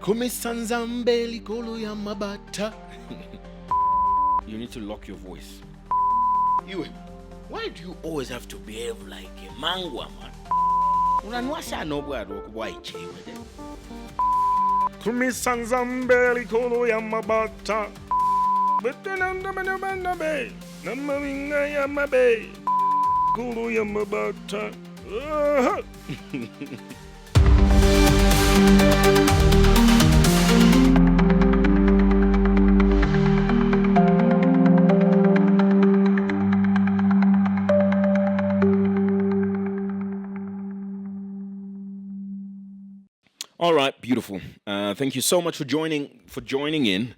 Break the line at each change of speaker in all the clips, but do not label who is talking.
You need to lock your voice. You, why do you always have to behave like a mangwa, man? Unanwasha no bwado kuwaiche with it.
Kumisanzambeli kolo yamabata. Betanandamanabe. Namaminga yamabe. Kolo yamabata.
All right, beautiful. Thank you so much for joining in.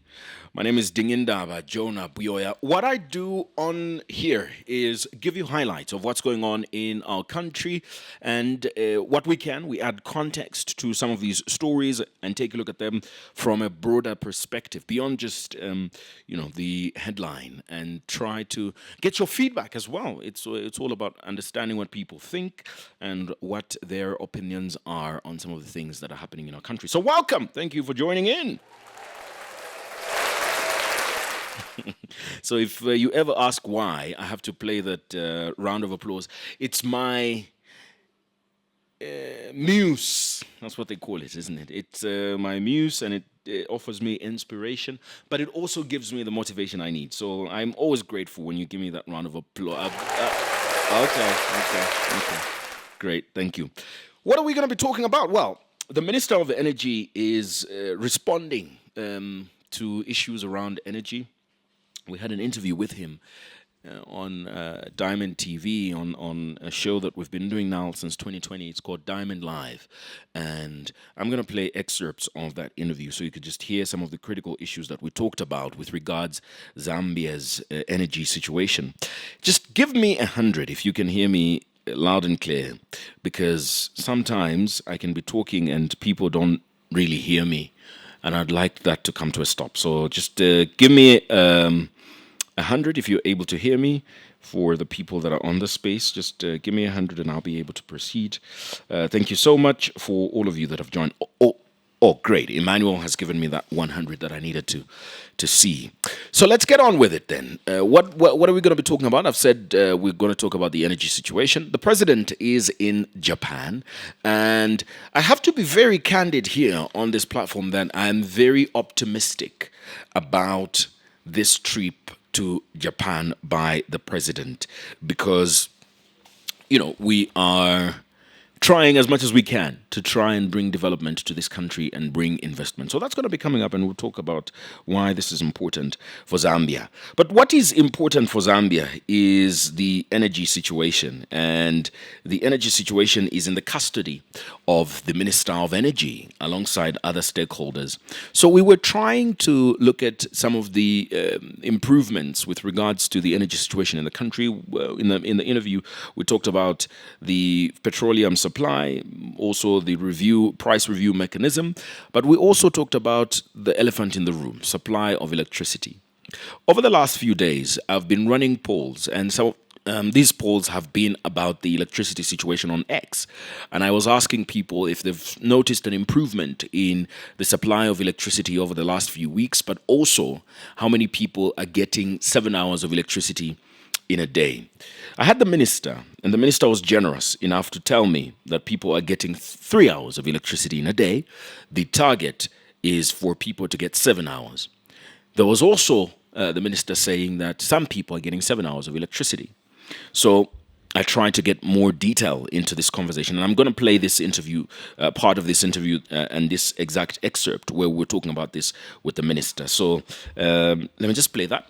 My name is Dingindaba Jonah Buyoya. What I do on here is give you highlights of what's going on in our country, and what we can. We add context to some of these stories and take a look at them from a broader perspective, beyond just the headline, and try to get your feedback as well. It's all about understanding what people think and what their opinions are on some of the things that are happening in our country. So welcome. Thank you for joining in. So if you ever ask why I have to play that round of applause, it's my muse. That's what they call it, isn't it? It's my muse, and it offers me inspiration, but it also gives me the motivation I need. So I'm always grateful when you give me that round of applause. Okay. Great, thank you. What are we going to be talking about? Well, the Minister of Energy is responding to issues around energy. We had an interview with him on Diamond TV on a show that we've been doing now since 2020. It's called Diamond Live. And I'm going to play excerpts of that interview so you could just hear some of the critical issues that we talked about with regards Zambia's energy situation. Just give me 100 if you can hear me loud and clear, because sometimes I can be talking and people don't really hear me, and I'd like that to come to a stop. So just give me 100 if you're able to hear me. For the people that are on the space, just give me 100 and I'll be able to proceed. Thank you so much for all of you that have joined. Oh, great. Emmanuel has given me that 100 that I needed to see. So let's get on with it then. What are we going to be talking about? I've said we're going to talk about the energy situation. The president is in Japan, and I have to be very candid here on this platform that I'm very optimistic about this trip to Japan by the president, because we are trying as much as we can to try and bring development to this country and bring investment. So that's going to be coming up, and we'll talk about why this is important for Zambia. But what is important for Zambia is the energy situation, and the energy situation is in the custody of the Minister of Energy alongside other stakeholders. So we were trying to look at some of the improvements with regards to the energy situation in the country. In the interview, we talked about the petroleum supply, also the price review mechanism, but we also talked about the elephant in the room, supply of electricity. Over the last few days, I've been running polls, and so these polls have been about the electricity situation on X, and I was asking people if they've noticed an improvement in the supply of electricity over the last few weeks, but also how many people are getting 7 hours of electricity in a day. I had the minister, and the minister was generous enough to tell me that people are getting 3 hours of electricity in a day. The target is for people to get 7 hours. There was also the minister saying that some people are getting 7 hours of electricity. So I tried to get more detail into this conversation, and I'm going to play this interview, part of this interview, and this exact excerpt where we're talking about this with the minister. So let me just play that.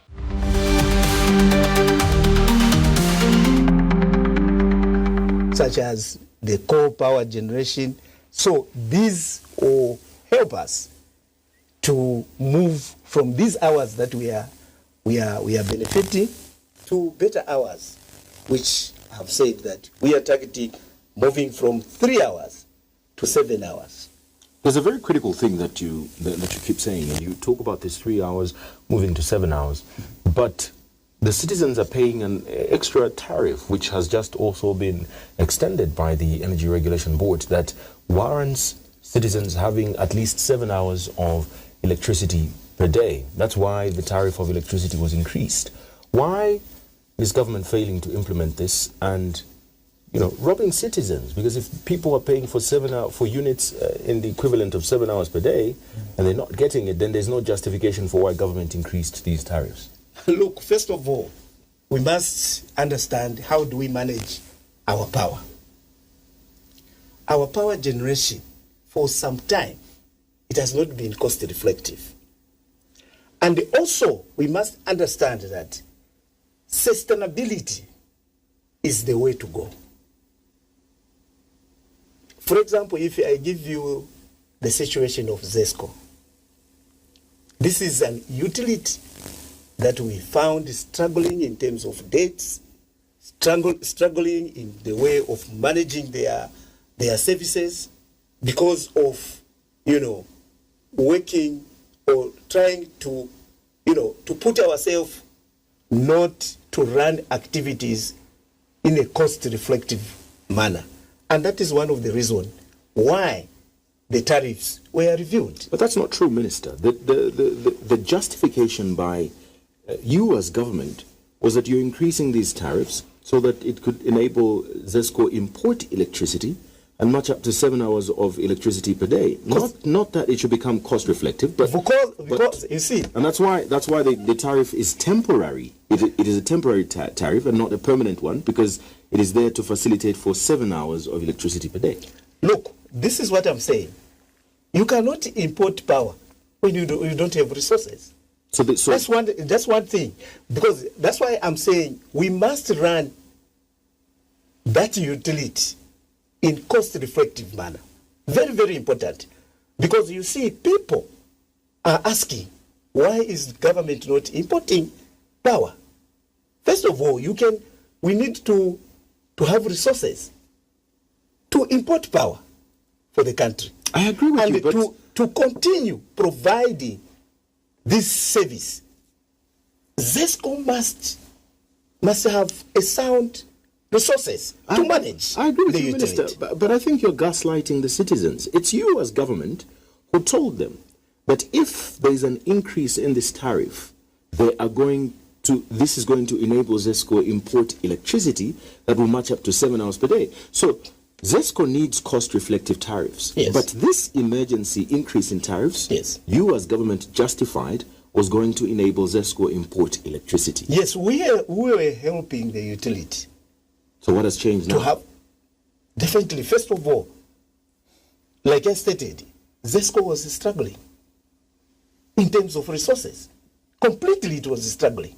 Such as the coal power generation. So these will help us to move from these hours that we are benefiting to better hours, which have said that we are targeting moving from 3 hours to 7 hours.
There's a very critical thing that you keep saying, and you talk about this 3 hours moving to 7 hours, but the citizens are paying an extra tariff, which has just also been extended by the Energy Regulation Board, that warrants citizens having at least 7 hours of electricity per day. That's why the tariff of electricity was increased. Why is government failing to implement this and, robbing citizens? Because if people are paying for 7 hours for units in the equivalent of 7 hours per day, and they're not getting it, then there's no justification for why government increased these tariffs.
Look, first of all, we must understand how do we manage our power. Our power generation, for some time, it has not been cost reflective. And also, we must understand that sustainability is the way to go. For example, if I give you the situation of ZESCO, this is an utility that we found struggling in terms of debts, struggling in the way of managing their services because of, working or trying to, to put ourselves not to run activities in a cost-reflective manner. And that is one of the reasons why the tariffs were reviewed.
But that's not true, Minister. The justification by you as government was that you're increasing these tariffs so that it could enable ZESCO import electricity and match up to 7 hours of electricity per day. Not that it should become cost reflective, but
because you see,
and that's why the tariff is temporary. It is a temporary tariff and not a permanent one, because it is there to facilitate for 7 hours of electricity per day.
Look, this is what I'm saying. You cannot import power when you don't have resources. So that's one thing, because that's why I'm saying we must run that utility in cost-reflective manner. Very, very important. Because you see, people are asking, why is government not importing power? First of all, we need to have resources to import power for the country.
I agree with you, but
to continue providing this service, ZESCO must have a sound resources to manage.
I agree with
the
you,
utility.
Minister, but I think you're gaslighting the citizens. It's you as government who told them that if there is an increase in this tariff, this is going to enable ZESCO import electricity that will match up to 7 hours per day. So ZESCO needs cost-reflective tariffs.
Yes.
But this emergency increase in tariffs,
yes, you
as government justified, was going to enable ZESCO import electricity.
Yes, we were helping the utility.
So what has changed now?
Definitely, first of all, like I stated, ZESCO was struggling in terms of resources. Completely it was struggling.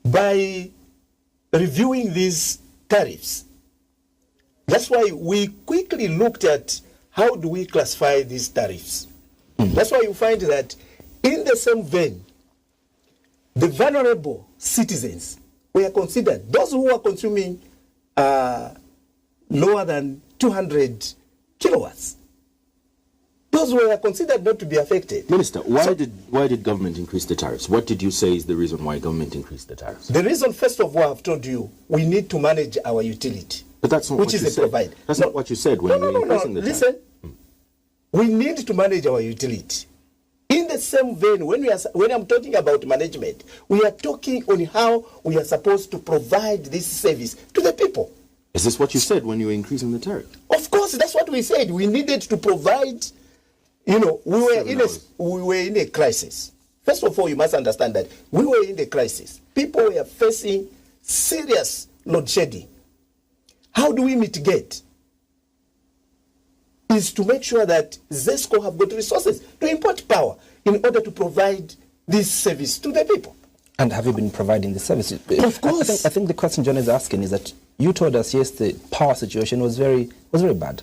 By reviewing these tariffs, that's why we quickly looked at how do we classify these tariffs. That's why you find that in the same vein, the vulnerable citizens were considered, those who are consuming lower than 200 kilowatts. Those were considered not to be affected.
Minister, why did government increase the tariffs? What did you say is the reason why government increased the tariffs?
The reason, first of all, I've told you, we need to manage our utility.
But that's not
which
what
is
you
a
said.
provide.
That's not what you said when you were increasing the tariffs.
Listen, we need to manage our utility. In the same vein, when I'm talking about management, we are talking on how we are supposed to provide this service to the people.
Is this what you said when you were increasing the tariff?
Of course, that's what we said. We needed to provide, we were in a crisis. First of all, you must understand that we were in a crisis. People were facing serious load shedding. How do we mitigate? Is to make sure that ZESCO have got resources to import power in order to provide this service to the people.
And have you been providing the service?
Of course.
I think the question John is asking is that you told us, yes, the power situation was very bad.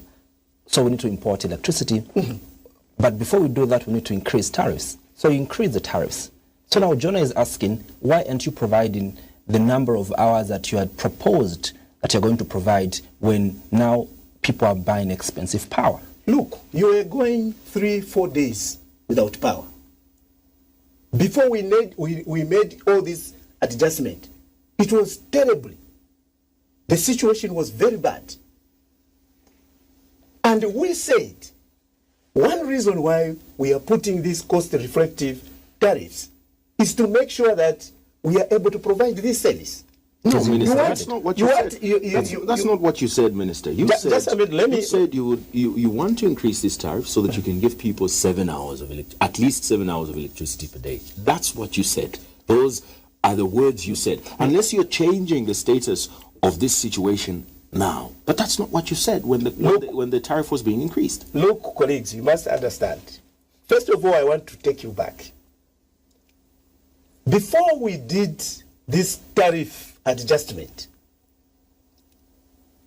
So we need to import electricity. Mm-hmm. But before we do that, we need to increase tariffs. So you increase the tariffs. So now Jonah is asking, why aren't you providing the number of hours that you had proposed that you're going to provide when now people are buying expensive power?
Look, you were going 3-4 days without power. Before we made all this adjustment, it was terrible. The situation was very bad. And we said, one reason why we are putting these cost-reflective tariffs is to make sure that we are able to provide this service.
No,
You
Minister,
want-
that's not what
you
you
want-
said.
you-
That's not what you said, Minister. You
Just-
said,
just a minute, let me-
you said you want to increase this tariff so that you can give people 7 hours of at least 7 hours of electricity per day. That's what you said. Those are the words you said. Unless you're changing the status of this situation now. But that's not what you said when the tariff was being increased.
Look, colleagues, you must understand. First of all, I want to take you back. Before we did this tariff adjustment,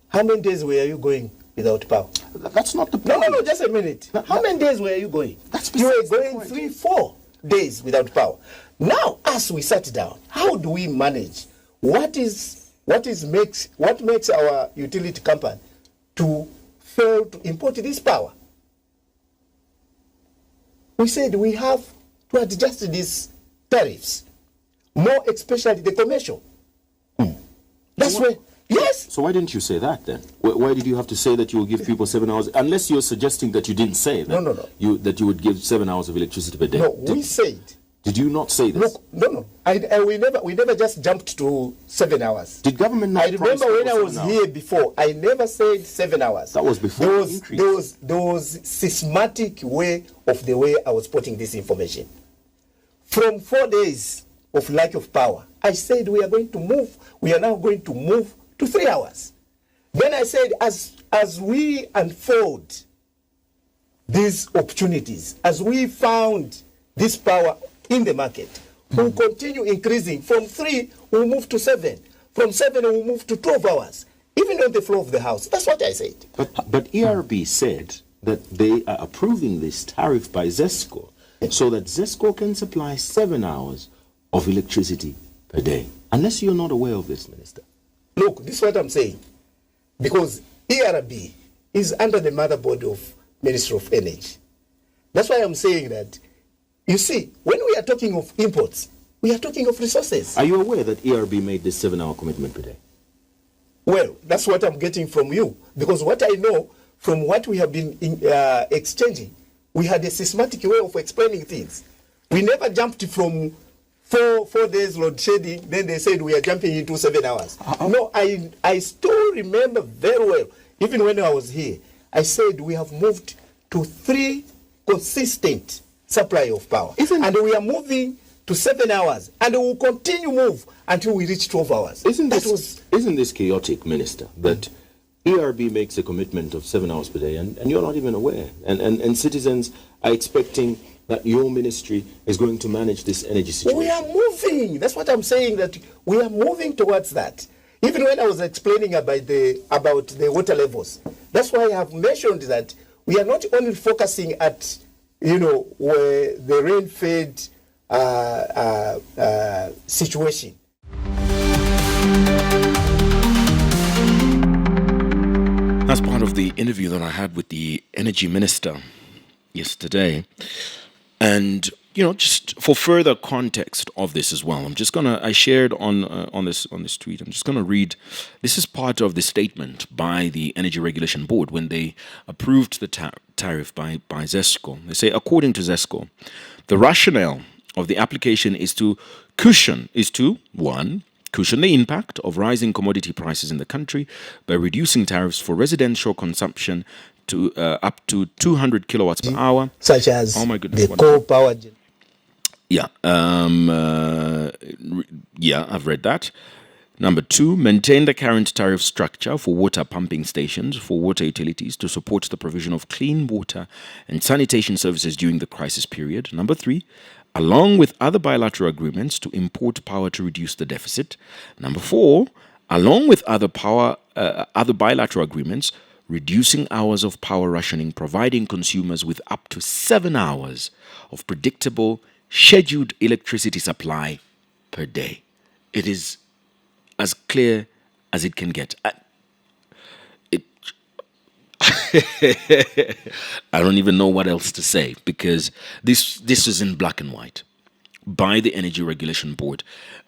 how many days were you going without power?
That's not the point.
No, just a minute. How many days were you going?
That's
You were
besides the
going
point.
3-4 days without power. Now, as we sat down, how do we manage? What makes our utility company to fail to import this power? We said we have to adjust these tariffs, more especially the commercial. That's where, yes.
So why didn't you say that then? Why did you have to say that you will give people 7 hours? Unless you're suggesting that you didn't say that.
No.
That you would give 7 hours of electricity per day.
No, we said.
Did you not say this?
Look, no. We never just jumped to 7 hours.
Did government not
I remember
promise
when I
people
was
7
here
hours?
before, I never said 7 hours.
That was before the increase.
There was systematic way of the way I was putting this information. From 4 days of lack of power, I said we are now going to move to 3 hours. Then I said as we unfold these opportunities, as we found this power in the market, we'll continue increasing. From 3, we'll move to 7. From 7, we'll move to 12 hours, even on the floor of the house. That's what I said.
But ERB said that they are approving this tariff by ZESCO so that ZESCO can supply 7 hours of electricity per day. Unless you're not aware of this, Minister.
Look, this is what I'm saying. Because ERB is under the motherboard of Ministry of Energy. That's why I'm saying that, you see, when we are talking of imports, we are talking of resources.
Are you aware that ERB made this 7 hour commitment per day?
Well, that's what I'm getting from you. Because what I know from what we have been exchanging, we had a systematic way of explaining things. We never jumped from 4 days load shedding, then they said we are jumping into 7 hours. No, I still remember very well, even when I was here, I said we have moved to 3 consistent supply of power. And we are moving to 7 hours, and we will continue move until we reach 12 hours.
Isn't this chaotic, Minister, that ERB makes a commitment of 7 hours per day and you're not even aware? And citizens are expecting that your ministry is going to manage this energy situation.
We are moving. That's what I'm saying, that we are moving towards that. Even when I was explaining about the water levels, that's why I have mentioned that we are not only focusing at, where the rain-fed situation.
That's part of the interview that I had with the energy minister yesterday. And, just for further context of this as well, I shared on this tweet, I'm just going to read, this is part of the statement by the Energy Regulation Board when they approved the tariff by ZESCO. They say, according to ZESCO, the rationale of the application is to cushion the impact of rising commodity prices in the country by reducing tariffs for residential consumption to up to 200 kilowatts per hour.
Such as the coal power.
Yeah. I've read that. Number 2, maintain the current tariff structure for water pumping stations for water utilities to support the provision of clean water and sanitation services during the crisis period. Number 3, along with other bilateral agreements to import power to reduce the deficit. Number 4, along with other bilateral agreements, reducing hours of power rationing, providing consumers with up to 7 hours of predictable, scheduled electricity supply per day. It is as clear as it can get. I don't even know what else to say, because this is in black and white by the Energy Regulation Board,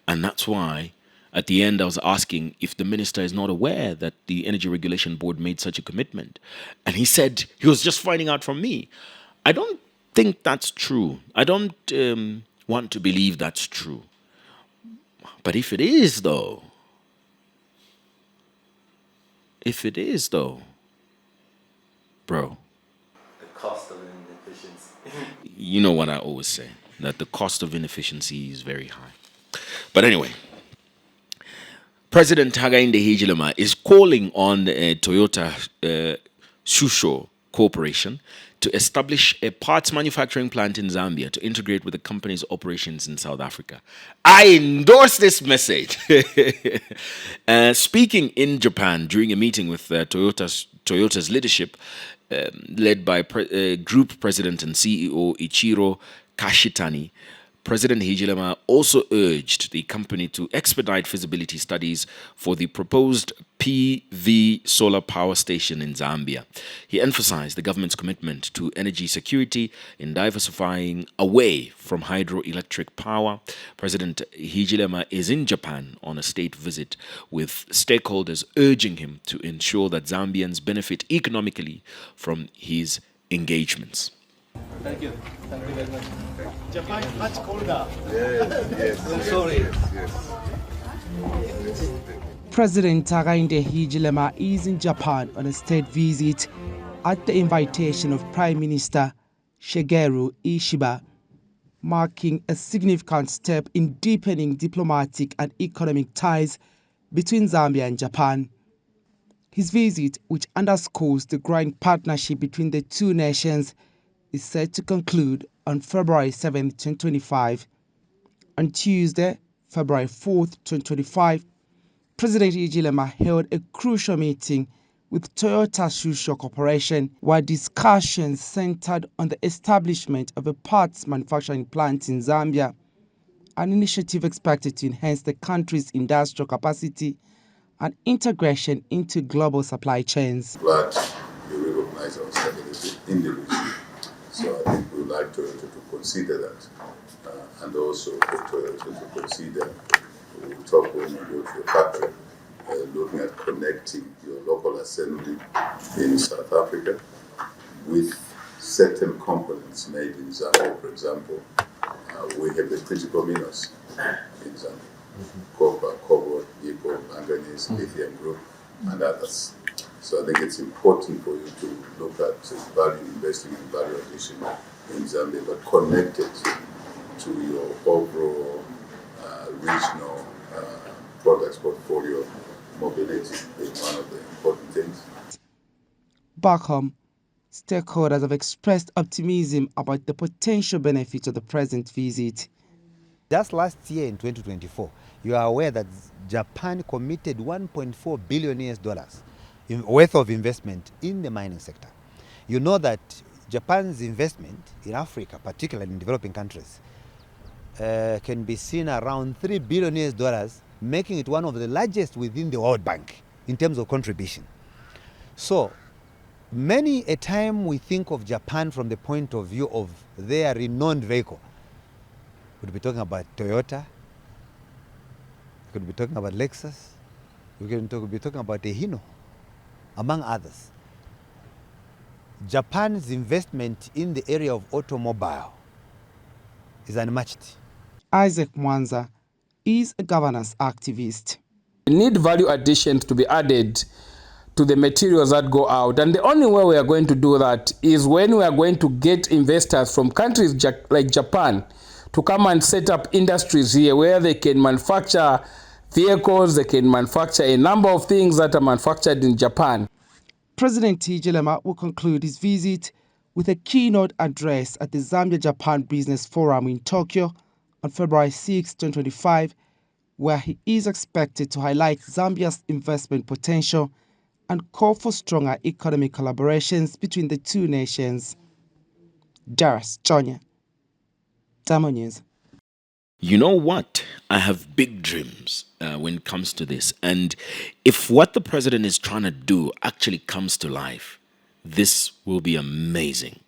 and that's why At the end, I was asking if the minister is not aware that the Energy Regulation Board made such a commitment. And he said he was just finding out from me. I don't think that's true. I don't want to believe that's true. But if it is, though, bro.
The cost of inefficiency.
You know what I always say, that the cost of inefficiency is very high. But anyway, President Hakainde Hichilema is calling on the Toyota Shusho Corporation to establish a parts manufacturing plant in Zambia to integrate with the company's operations in South Africa. I endorse this message. Speaking in Japan during a meeting with Toyota's leadership, led by Group President and CEO Ichiro Kashitani, President Hichilema also urged the company to expedite feasibility studies for the proposed PV solar power station in Zambia. He emphasized the government's commitment to energy security in diversifying away from hydroelectric power. President Hichilema is in Japan on a state visit, with stakeholders urging him to ensure that Zambians benefit economically from his engagements.
Thank you. Thank you very much. Japan much colder. Yes. I'm sorry. Yes.
President Hakainde Hichilema is in Japan on a state visit at the invitation of Prime Minister Shigeru Ishiba, marking a significant step in deepening diplomatic and economic ties between Zambia and Japan. His visit, which underscores the growing partnership between the two nations, is set to conclude on February 7, 2025. On Tuesday, February 4, 2025, President Hichilema held a crucial meeting with Toyota Shusho Corporation, where discussions centered on the establishment of a parts manufacturing plant in Zambia, an initiative expected to enhance the country's industrial capacity and integration into global supply chains.
Glad you recognize our stability in the region. So I think we would like Toyota to consider that, and also for Toyota to consider, we talk when you go to your factory, looking at connecting your local assembly in South Africa with certain components made in Zambia. For example, we have the critical minerals in Zambia, copper, cobalt, nickel, manganese, lithium group, and others. So I think it's important for you to look at value investing and value addition in Zambia, but connected to your overall regional products portfolio. Mobility being one of the important things.
Back home, stakeholders have expressed optimism about the potential benefits of the present visit.
Just last year in 2024, you are aware that Japan committed $1.4 billion worth of investment in the mining sector. You know that Japan's investment in Africa, particularly in developing countries, can be seen around $3 billion, making it one of the largest within the World Bank in terms of contribution. So, many a time we think of Japan from the point of view of their renowned vehicle. We could be talking about Toyota, we could be talking about Lexus, we could be talking about Ehino, among others. Japan's investment in the area of automobile is unmatched.
Isaac Mwanza is a governance activist.
We need value additions to be added to the materials that go out. And the only way we are going to do that is when we are going to get investors from countries like Japan to come and set up industries here where they can manufacture vehicles, they can manufacture a number of things that are manufactured in Japan.
President Hichilema will conclude his visit with a keynote address at the Zambia-Japan Business Forum in Tokyo on February 6, 2025, where he is expected to highlight Zambia's investment potential and call for stronger economic collaborations between the two nations. Darius Jonya, Diamond News.
You know what? I have big dreams when it comes to this. And if what the president is trying to do actually comes to life, this will be amazing.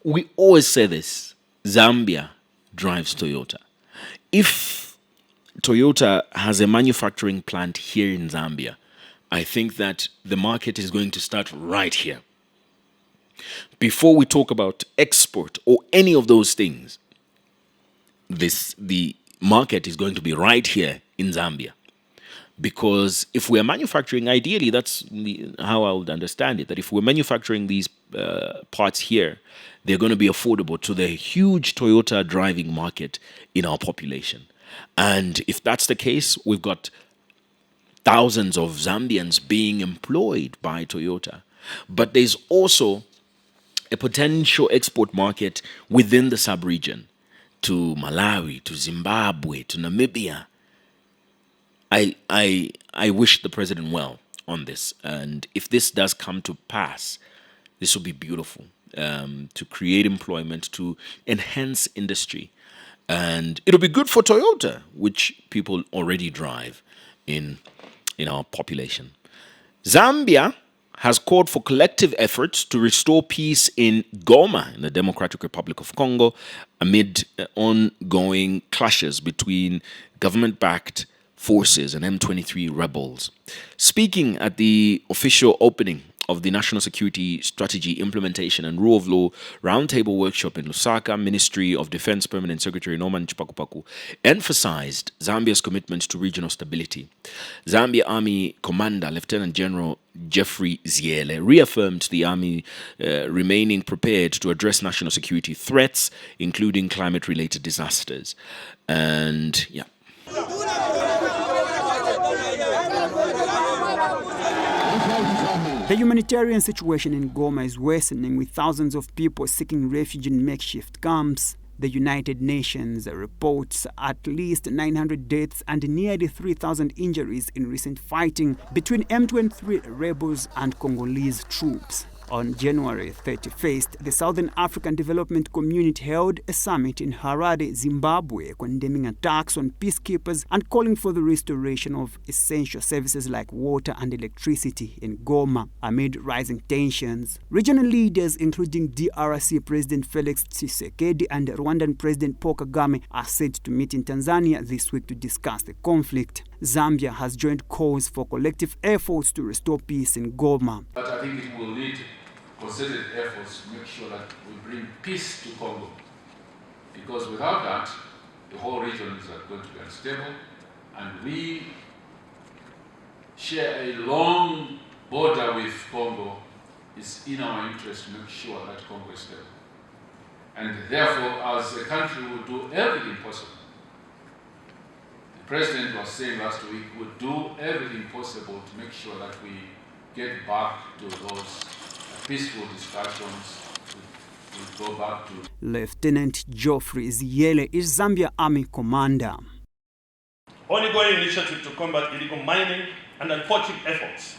We always say this, Zambia drives Toyota. If Toyota has a manufacturing plant here in Zambia, I think that the market is going to start right here. Before we talk about export or any of those things, the market is going to be right here in Zambia. Because if we're manufacturing, ideally, that's how I would understand it, that if we're manufacturing these parts here, they're going to be affordable to the huge Toyota driving market in our population. And if that's the case, we've got thousands of Zambians being employed by Toyota. But there's also a potential export market within the sub-region to Malawi, to Zimbabwe, to Namibia. I wish the president well on this. And if this does come to pass, this will be beautiful to create employment, to enhance industry. And it'll be good for Toyota, which people already drive in our population. Zambia has called for collective efforts to restore peace in Goma, in the Democratic Republic of Congo, amid ongoing clashes between government-backed forces and M23 rebels. Speaking at the official opening of the National Security Strategy Implementation and Rule of Law Roundtable Workshop in Lusaka, Ministry of Defense Permanent Secretary Norman Chipakupaku emphasized Zambia's commitment to regional stability. Zambia Army Commander Lieutenant General Jeffrey Ziele reaffirmed the Army remaining prepared to address national security threats, including climate-related disasters. And yeah.
The humanitarian situation in Goma is worsening, with thousands of people seeking refuge in makeshift camps. The United Nations reports at least 900 deaths and nearly 3,000 injuries in recent fighting between M23 rebels and Congolese troops. On January 31st, the Southern African Development Community held a summit in Harare, Zimbabwe, condemning attacks on peacekeepers and calling for the restoration of essential services like water and electricity in Goma amid rising tensions. Regional leaders, including DRC President Felix Tshisekedi and Rwandan President Paul Kagame, are set to meet in Tanzania this week to discuss the conflict. Zambia has joined calls for collective efforts to restore peace in Goma.
But I think it will need concerted efforts to make sure that we bring peace to Congo. Because without that, the whole region is going to be unstable. And we share a long border with Congo. It's in our interest to make sure that Congo is stable. And therefore, as a country, we will do everything possible. The President was saying last week, we'll do everything possible to make sure that we get back to those peaceful discussions. We go back to...
Lieutenant Geoffrey Ziele is Zambia Army Commander.
Ongoing initiative to combat illegal mining and unfortunate efforts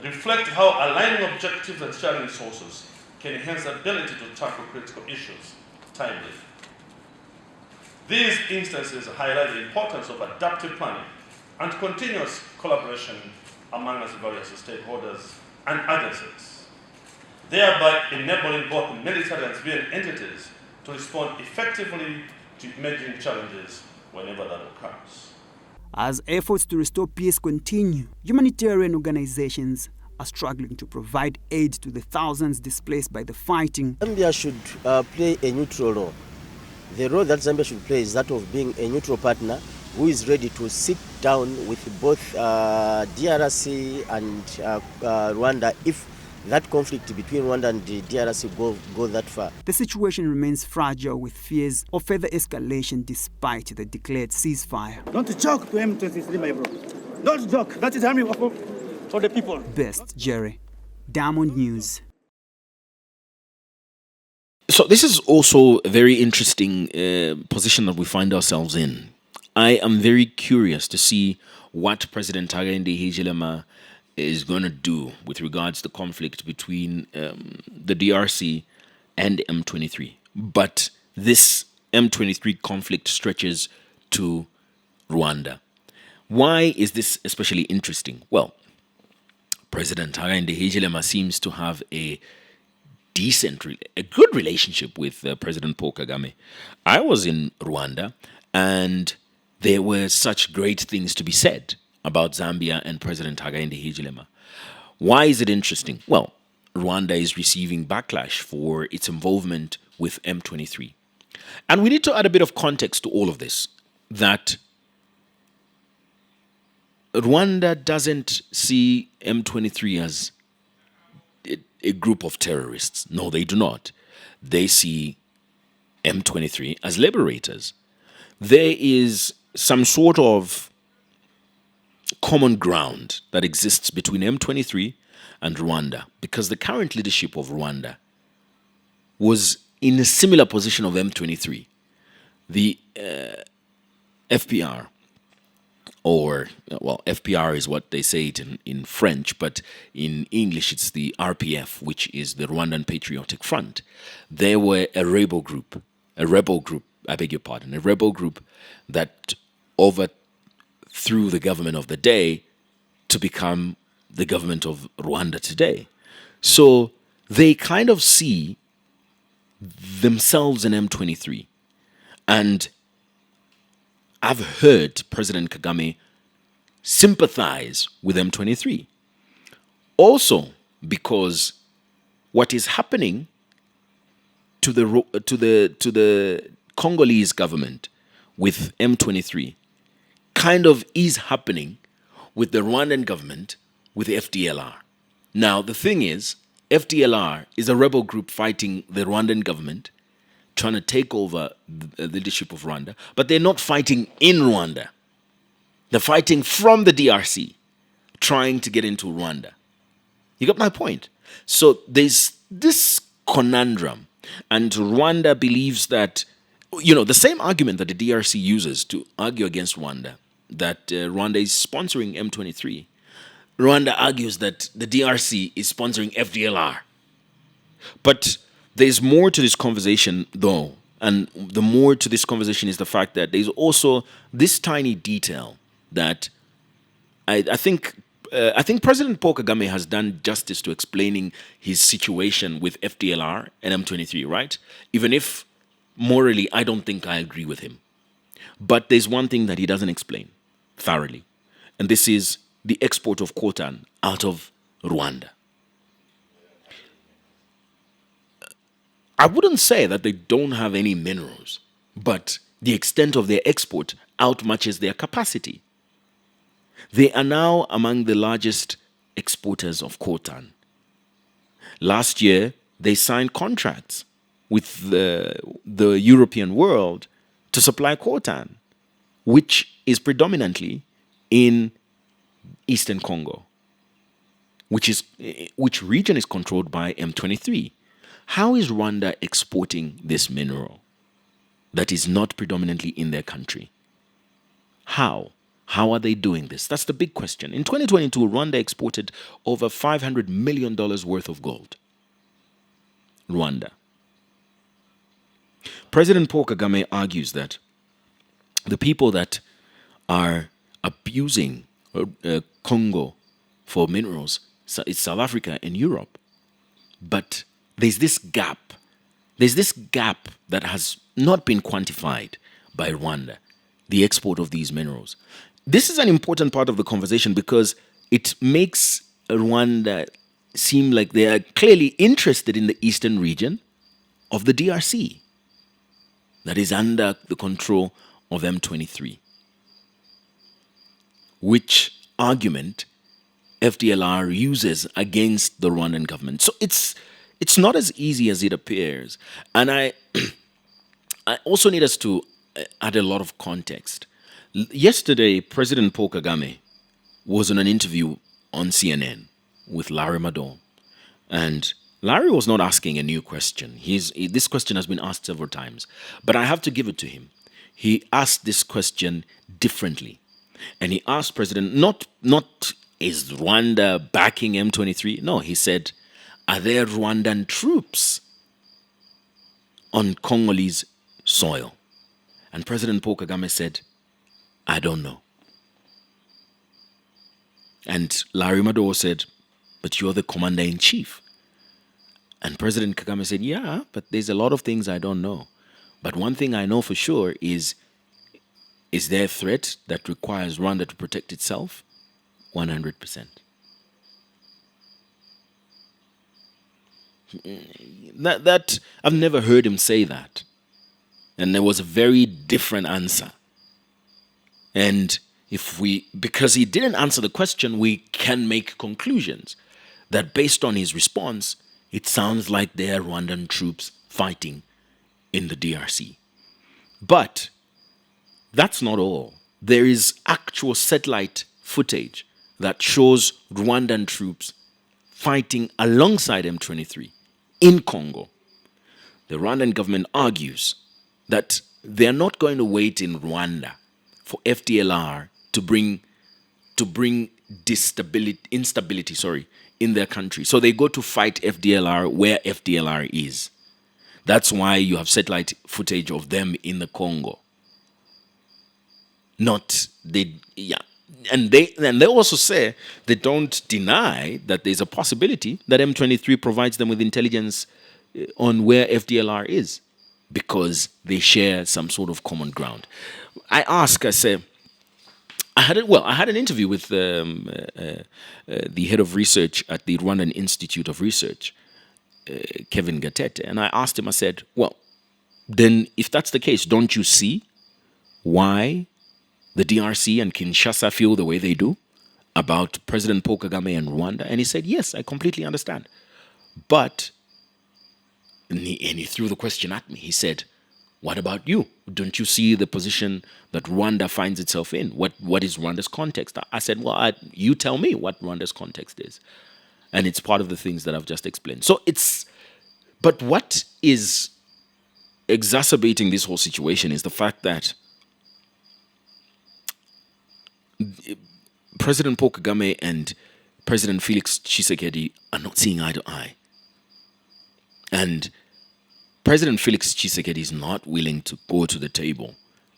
reflect how aligning objectives and sharing resources can enhance the ability to tackle critical issues timely. These instances highlight the importance of adaptive planning and continuous collaboration among us various stakeholders and agencies, thereby enabling both military and civilian entities to respond effectively to emerging challenges whenever that occurs.
As efforts to restore peace continue, humanitarian organizations are struggling to provide aid to the thousands displaced by the fighting.
Zambia should play a neutral role. The role that Zambia should play is that of being a neutral partner who is ready to sit down with both DRC and Rwanda if that conflict between Rwanda and the DRC go that far.
The situation remains fragile, with fears of further escalation despite the declared ceasefire.
Don't joke to M23, my bro. Don't joke. That is army for the people.
Best Jerry, Diamond News.
So this is also a very interesting position that we find ourselves in. I am very curious to see what President Hakainde Hichilema is going to do with regards to the conflict between the DRC and M23. But this M23 conflict stretches to Rwanda. Why is this especially interesting? Well, President Hakainde Hichilema seems to have a good relationship with President Paul Kagame. I was in Rwanda, and there were such great things to be said about Zambia and President Hakainde Hichilema. Why is it interesting? Well, Rwanda is receiving backlash for its involvement with M23. And we need to add a bit of context to all of this, that Rwanda doesn't see M23 as a group of terrorists. No, they do not. They see M23 as liberators. There is some sort of common ground that exists between M23 and Rwanda, because the current leadership of Rwanda was in a similar position of M23. The FPR, or, well, FPR is what they say it in French, but in English it's the RPF, which is the Rwandan Patriotic Front. They were a rebel group, a rebel group that overthrew the government of the day to become the government of Rwanda today. So they kind of see themselves in M23. And I've heard President Kagame sympathize with M23. Also because what is happening to the Congolese government with M23 kind of is happening with the Rwandan government with the FDLR. Now, the thing is, FDLR is a rebel group fighting the Rwandan government, trying to take over the leadership of Rwanda, but they're not fighting in Rwanda. They're fighting from the DRC, trying to get into Rwanda. You got my point? So there's this conundrum, and Rwanda believes that, the same argument that the DRC uses to argue against Rwanda, that Rwanda is sponsoring M23, Rwanda argues that the DRC is sponsoring FDLR. But there's more to this conversation, though, and the more to this conversation is the fact that there's also this tiny detail that I think President Paul Kagame has done justice to explaining his situation with FDLR and M23, right? Even if morally I don't think I agree with him. But there's one thing that he doesn't explain thoroughly, and this is the export of coltan out of Rwanda. I wouldn't say that they don't have any minerals, but the extent of their export outmatches their capacity. They are now among the largest exporters of coltan. Last year, they signed contracts with the European world to supply coltan, which is predominantly in Eastern Congo, which region is controlled by M23. How is Rwanda exporting this mineral that is not predominantly in their country? How? How are they doing this? That's the big question. In 2022, Rwanda exported over $500 million worth of gold. Rwanda. President Paul Kagame argues that the people that are abusing Congo for minerals is South Africa and Europe. But there's this gap. There's this gap that has not been quantified by Rwanda, the export of these minerals. This is an important part of the conversation because it makes Rwanda seem like they are clearly interested in the eastern region of the DRC that is under the control of M23. Which argument FDLR uses against the Rwandan government. So it's not as easy as it appears. And I also need us to add a lot of context. Yesterday, President Paul Kagame was on an interview on CNN with Larry Madowo. And Larry was not asking a new question. This question has been asked several times. But I have to give it to him. He asked this question differently. And he asked President, not is Rwanda backing M23? No, he said, are there Rwandan troops on Congolese soil? And President Paul Kagame said, I don't know. And Larry Madowo said, but you're the commander-in-chief. And President Kagame said, yeah, but there's a lot of things I don't know. But one thing I know for sure is Is there a threat that requires Rwanda to protect itself? 100%. That I've never heard him say that. And there was a very different answer. And because he didn't answer the question, we can make conclusions that based on his response, it sounds like there are Rwandan troops fighting in the DRC. But that's not all. There is actual satellite footage that shows Rwandan troops fighting alongside M23 in Congo. The Rwandan government argues that they're not going to wait in Rwanda for FDLR to bring instability in their country. So they go to fight FDLR where FDLR is. That's why you have satellite footage of them in the Congo. And they also say they don't deny that there's a possibility that M23 provides them with intelligence on where FDLR is, because they share some sort of common ground. I had an interview with the head of research at the Rwandan Institute of Research, Kevin Gatete, and I asked him, I said, well, then if that's the case, don't you see why the DRC and Kinshasa feel the way they do about President Paul Kagame and Rwanda? And he said, yes, I completely understand. But, and he threw the question at me. He said, what about you? Don't you see the position that Rwanda finds itself in? What is Rwanda's context? I said, well, you tell me what Rwanda's context is. And it's part of the things that I've just explained. But what is exacerbating this whole situation is the fact that President Paul Kagame and President Felix Tshisekedi are not seeing eye to eye. And President Felix Tshisekedi is not willing to go to the table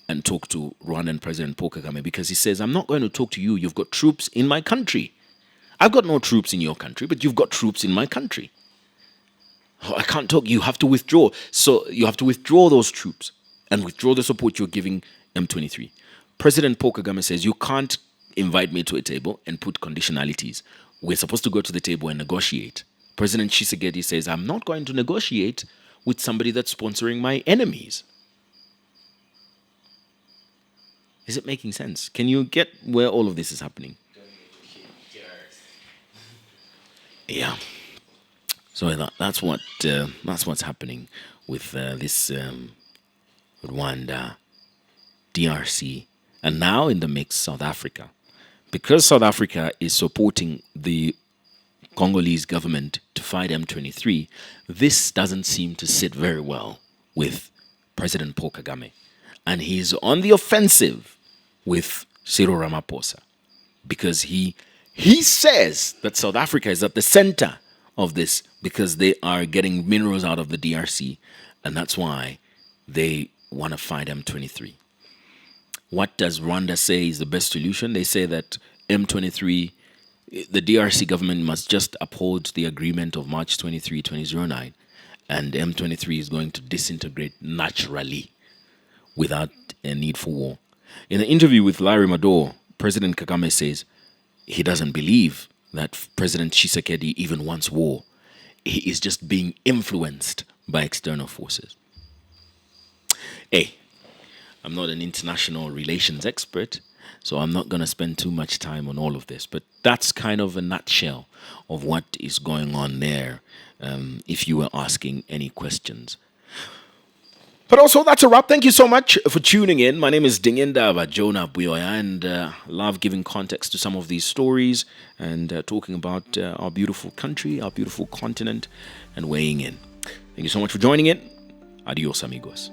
and talk to Rwandan President Paul Kagame because he says, I'm not going to talk to you. You've got troops in my country. I've got no troops in your country, but you've got troops in my country. I can't talk. You have to withdraw. So you have to withdraw those troops and withdraw the support you're giving M23. President Paul Kagame says, you can't invite me to a table and put conditionalities. We're supposed to go to the table and negotiate. President Tshisekedi says, I'm not going to negotiate with somebody that's sponsoring my enemies. Is it making sense? Can you get where all of this is happening? Yeah. So that's what's happening with this Rwanda, DRC, and now in the mix, South Africa. Because South Africa is supporting the Congolese government to fight M23, this doesn't seem to sit very well with President Paul Kagame. And he's on the offensive with Cyril Ramaphosa because he says that South Africa is at the center of this because they are getting minerals out of the DRC, and that's why they want to fight M23. What does Rwanda say is the best solution? They say that M23, the DRC government must just uphold the agreement of March 23, 2009, and M23 is going to disintegrate naturally without a need for war. In an interview with Larry Madowo, President Kagame says he doesn't believe that President Tshisekedi even wants war. He is just being influenced by external forces. Hey, I'm not an international relations expert, so I'm not going to spend too much time on all of this, but that's kind of a nutshell of what is going on there, if you were asking any questions. But also, that's a wrap. Thank you so much for tuning in. My name is Dingindaba Jonah Buyoya, and love giving context to some of these stories and talking about our beautiful country, our beautiful continent, and weighing in. Thank you so much for joining in. Adios, amigos.